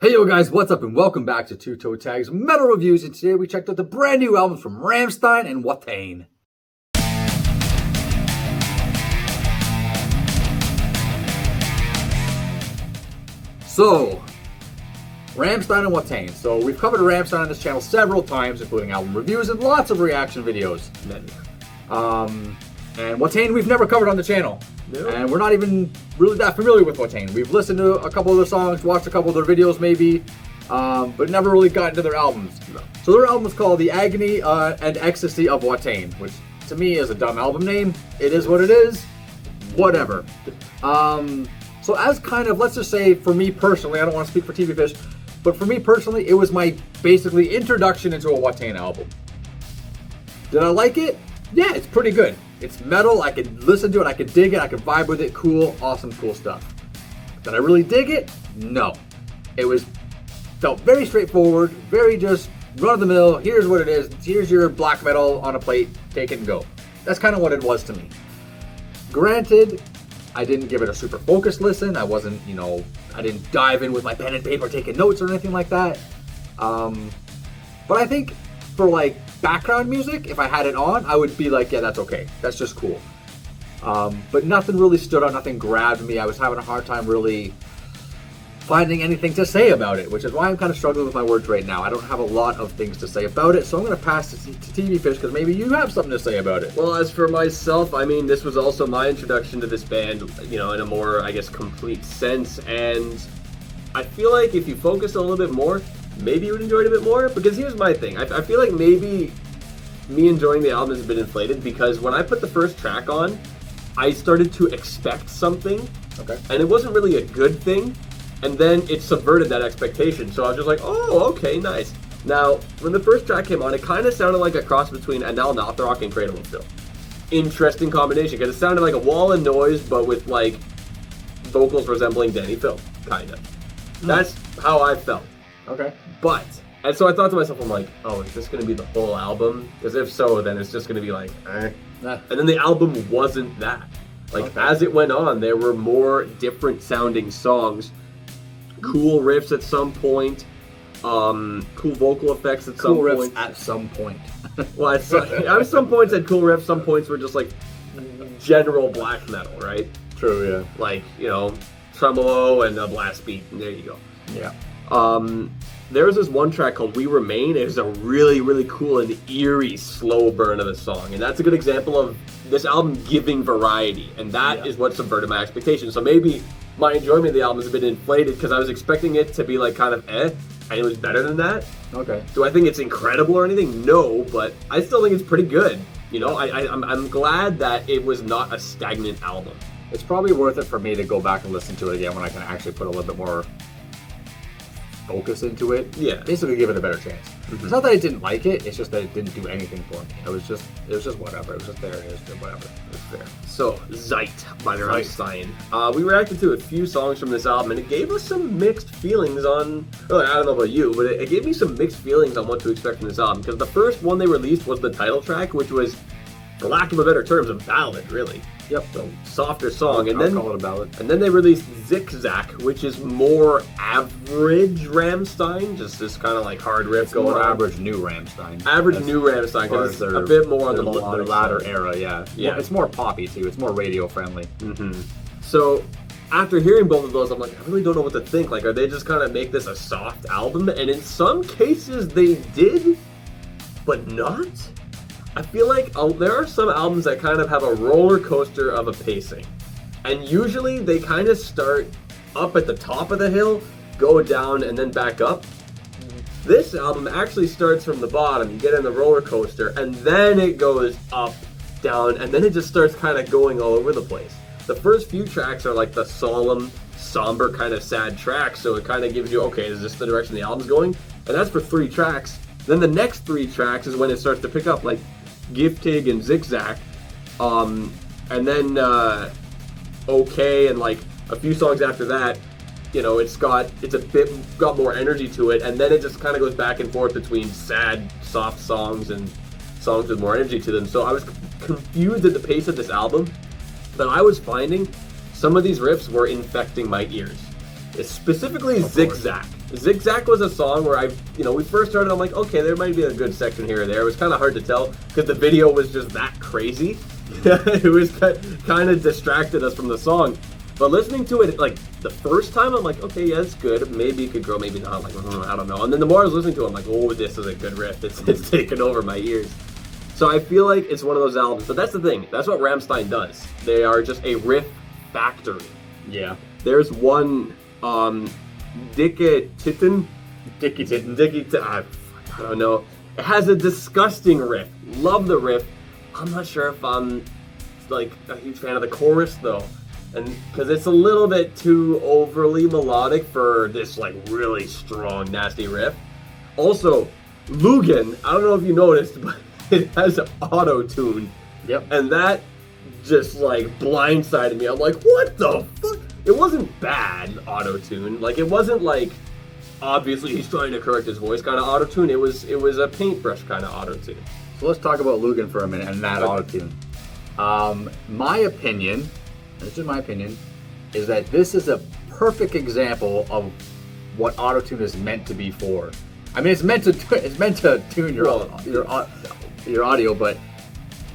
Hey yo guys, what's up and welcome back to Two Toe Tags Metal Reviews, and today we checked out the brand new albums from RAMMSTEIN and WATAIN. So, RAMMSTEIN and WATAIN. So we've covered RAMMSTEIN on this channel several times, including album reviews and lots of reaction videos. And WATAIN we've never covered on the channel. No. And we're not even really that familiar with WATAIN. We've listened to a couple of their songs, watched a couple of their videos maybe, but never really got into their albums. No. So their album is called The Agony and Ecstasy of WATAIN, which to me is a dumb album name. It is what it is. Whatever. So as kind of, let's just say for me personally, I don't want to speak for TV Fish, but for me personally, it was my basically introduction into a WATAIN album. Did I like it? Yeah, it's pretty good. It's metal, I could listen to it, I could dig it, I could vibe with it, cool, awesome, cool stuff. Did I really dig it? No. It felt very straightforward, very just run-of-the-mill, here's what it is, here's your black metal on a plate, take it and go. That's kind of what it was to me. Granted, I didn't give it a super focused listen, I wasn't, I didn't dive in with my pen and paper taking notes or anything like that. But I think for like background music, if I had it on, I would be like, yeah, that's okay. That's just cool. But nothing really stood out, nothing grabbed me. I was having a hard time really finding anything to say about it, which is why I'm kind of struggling with my words right now. I don't have a lot of things to say about it, so I'm going to pass it to TV Fish because maybe you have something to say about it. Well, as for myself, I mean, this was also my introduction to this band, in a more, complete sense, and I feel like if you focus a little bit more, maybe you would enjoy it a bit more, because here's my thing. I feel like maybe me enjoying the album has been inflated because when I put the first track on, I started to expect something, and it wasn't really a good thing, and then it subverted that expectation, so I was just like, oh, okay, nice. Now, when the first track came on, it kind of sounded like a cross between Anal Nathrock and Cradle of Filth. Interesting combination, because it sounded like a wall of noise, but with, vocals resembling Danny Filth, kind of. That's how I felt. Okay. But, and so I thought to myself, I'm like, oh, is this going to be the whole album? Because if so, then it's just going to be like, eh. Nah. And then the album wasn't that. As it went on, there were more different sounding songs, cool riffs at some point, cool vocal effects at some point. Cool riffs at some point. Well, at some points had cool riffs, some points were just general black metal, right? True, yeah. Tremolo and a blast beat, and there you go. Yeah. There was this one track called We Remain. It was a really, really cool and eerie slow burn of the song. And that's a good example of this album giving variety. And that is what subverted my expectations. So maybe my enjoyment of the album has been inflated because I was expecting it to be kind of and it was better than that. Okay. Do I think it's incredible or anything? No, but I still think it's pretty good. I'm glad that it was not a stagnant album. It's probably worth it for me to go back and listen to it again when I can actually put a little bit more focus into it. Yeah. Basically give it a better chance. Mm-hmm. It's not that I didn't like it, it's just that it didn't do anything for me. It was just whatever. It was just there, it is, whatever. It was there. So, Zeit by RAMMSTEIN. We reacted to a few songs from this album, and it gave us some mixed feelings on, I don't know about you, but it gave me some mixed feelings on what to expect from this album, because the first one they released was the title track, which was, for lack of a better term, a ballad, really. Yep. So, softer song. I'll call it a ballad. And then they released Zigzag, which is more average RAMMSTEIN, just this kind of hard riff going on. Average new RAMMSTEIN. Average new RAMMSTEIN, because it's a bit more on the latter era, yeah. Yeah. It's more poppy, too. It's more radio friendly. Mm-hmm. So, after hearing both of those, I'm like, I really don't know what to think. Are they just kind of make this a soft album? And in some cases, they did, but not. I feel like there are some albums that kind of have a roller coaster of a pacing. And usually they kind of start up at the top of the hill, go down, and then back up. This album actually starts from the bottom. You get in the roller coaster, and then it goes up, down, and then it just starts kind of going all over the place. The first few tracks are the solemn, somber, kind of sad tracks, so it kind of gives you, okay, is this the direction the album's going? And that's for 3 tracks. Then the next 3 tracks is when it starts to pick up, Giftig and Zigzag, and then Okay, and a few songs after that, it's got more energy to it, and then it just kind of goes back and forth between sad, soft songs and songs with more energy to them. So I was confused at the pace of this album, but I was finding some of these riffs were infecting my ears. Specifically Zigzag. Zigzag was a song where we first heard it, I'm like, okay, there might be a good section here or there. It was kind of hard to tell because the video was just that crazy. It was kind of distracted us from the song. But listening to it, like, the first time, I'm like, okay, yeah, it's good. Maybe it could grow, maybe not. Like, I don't know. And then the more I was listening to it, I'm like, oh, this is a good riff. It's taken over my ears. So I feel like it's one of those albums. But that's the thing. That's what RAMMSTEIN does. They are just a riff factory. Yeah. There's one, Dickie Titten. I don't know. It has a disgusting riff. Love the riff. I'm not sure if I'm, like, a huge fan of the chorus, though. And because it's a little bit too overly melodic for this, like, really strong, nasty riff. Also, Lugan, I don't know if you noticed, but it has auto-tune. Yep. And that just, like, blindsided me. I'm like, what the fuck? It wasn't bad auto-tune. Like, it wasn't, like, obviously he's trying to correct his voice kind of auto-tune. It was a paintbrush kind of auto-tune. So let's talk about Lugan for a minute and that auto-tune. My opinion, this is my opinion, is that this is a perfect example of what auto-tune is meant to be for. I mean, it's meant to tune your audio, but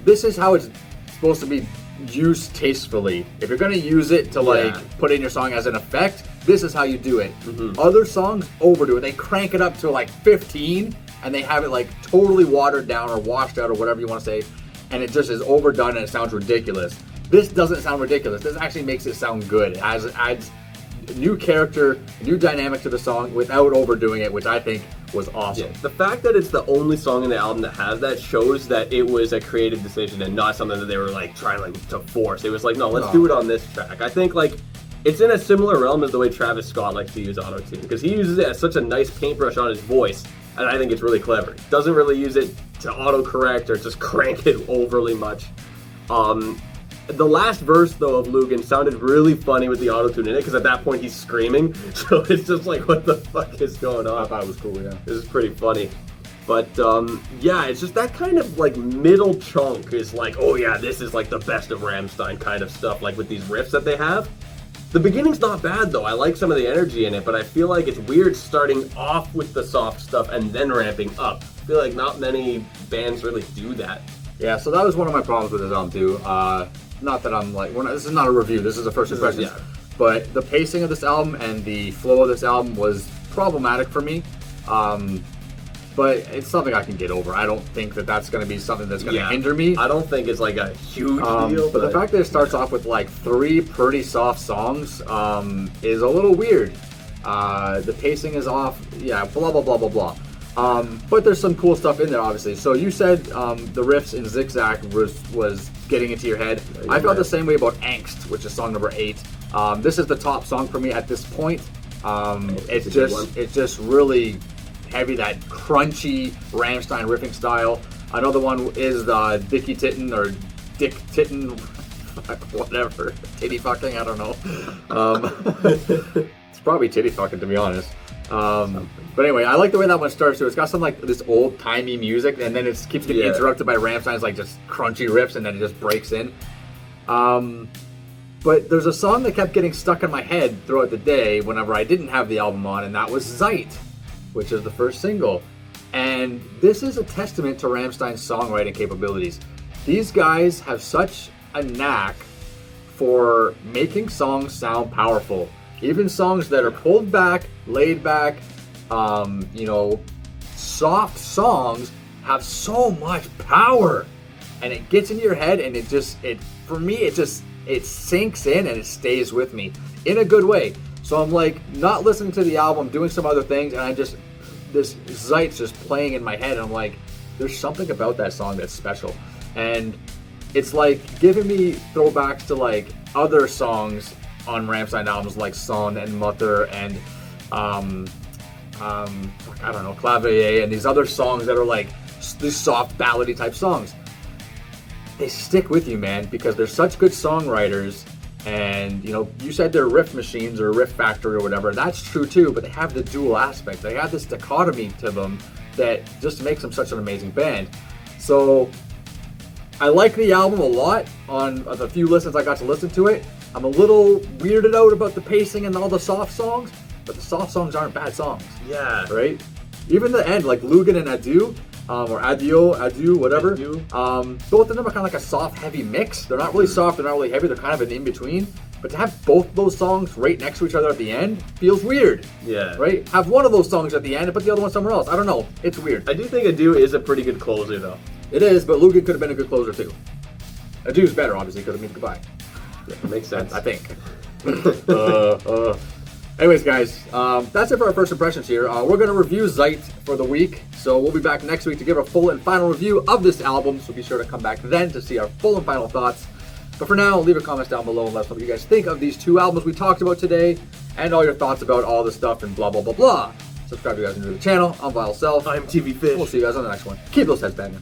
this is how it's supposed to be used tastefully. If you're gonna use it to like put in your song as an effect, this is how you do it. Mm-hmm. Other songs overdo it. They crank it up to like 15 and they have it like totally watered down or washed out or whatever you want to say, and it just is overdone and it sounds ridiculous. This doesn't sound ridiculous. This actually makes it sound good. It adds new character, new dynamic to the song without overdoing it, which I think was awesome. Yeah. The fact that it's the only song in the album that has that shows that it was a creative decision and not something that they were like trying like to force. It was like, no, let's do it on this track. I think like it's in a similar realm as the way Travis Scott likes to use auto-tune, because he uses it as such a nice paintbrush on his voice, and I think it's really clever. Doesn't really use it to auto-correct or just crank it overly much. The last verse, though, of Lugan sounded really funny with the auto-tune in it, because at that point he's screaming, so it's just like, what the fuck is going on? I thought it was cool, yeah. This is pretty funny. But, yeah, it's just that kind of, like, middle chunk is like, oh yeah, this is, like, the best of RAMMSTEIN kind of stuff, like, with these riffs that they have. The beginning's not bad, though. I like some of the energy in it, but I feel like it's weird starting off with the soft stuff and then ramping up. I feel like not many bands really do that. Yeah, so that was one of my problems with this album, too. Not that I'm like, this is not a review, this is a first impression. Yeah. But the pacing of this album and the flow of this album was problematic for me. But it's something I can get over. I don't think that that's going to be something that's going to hinder me. I don't think it's like a huge deal. But the fact that it starts off with like 3 pretty soft songs is a little weird. The pacing is off. Yeah, blah, blah, blah, blah, blah. But there's some cool stuff in there, obviously. So you said the riffs in Zigzag was getting into your head. I felt the same way about Angst, which is song number 8. This is the top song for me at this point. It's just really heavy, that crunchy RAMMSTEIN riffing style. Another one is the Dickie Titten or Dick Titten, whatever, titty fucking. I don't know. It's probably titty fucking, to be honest. But anyway, I like the way that one starts too. It's got some like this old timey music, and then it keeps getting interrupted by RAMMSTEIN's like just crunchy riffs, and then it just breaks in. But there's a song that kept getting stuck in my head throughout the day whenever I didn't have the album on, and that was Zeit, which is the first single. And this is a testament to RAMMSTEIN's songwriting capabilities. These guys have such a knack for making songs sound powerful. Even songs that are pulled back, laid back, soft songs have so much power, and it gets into your head, and it sinks in and it stays with me in a good way. So I'm like not listening to the album, doing some other things, and this Zeit's just playing in my head, and I'm like, there's something about that song that's special, and it's like giving me throwbacks to like other songs on RAMMSTEIN albums like Son and Mother and I don't know, Clavier and these other songs that are like these soft ballady type songs. They stick with you, man, because they're such good songwriters. And you said they're riff machines or riff factory or whatever. That's true too, but they have the dual aspect. They have this dichotomy to them that just makes them such an amazing band. So I like the album a lot. On the few listens I got to listen to it, I'm a little weirded out about the pacing and all the soft songs, but the soft songs aren't bad songs. Yeah. Right? Even the end, like Lugan and Adieu, or Adieu, whatever. Adieu. Both of them are kind of like a soft, heavy mix. They're not really soft, they're not really heavy, they're kind of an in-between. But to have both those songs right next to each other at the end feels weird. Yeah. Right? Have one of those songs at the end and put the other one somewhere else. I don't know. It's weird. I do think Adieu is a pretty good closer, though. It is, but Lugan could have been a good closer too. Adieu's better, obviously, because it means goodbye. Yeah, makes sense. I think. Anyways, guys, that's it for our first impressions here. We're going to review Zeit for the week, so we'll be back next week to give a full and final review of this album, so be sure to come back then to see our full and final thoughts. But for now, leave a comment down below and let us know what you guys think of these two albums we talked about today, and all your thoughts about all this stuff and blah, blah, blah, blah. Subscribe if you guys are new to the channel. I'm Vile Self. I'm TV Fish. We'll see you guys on the next one. Keep those heads banging.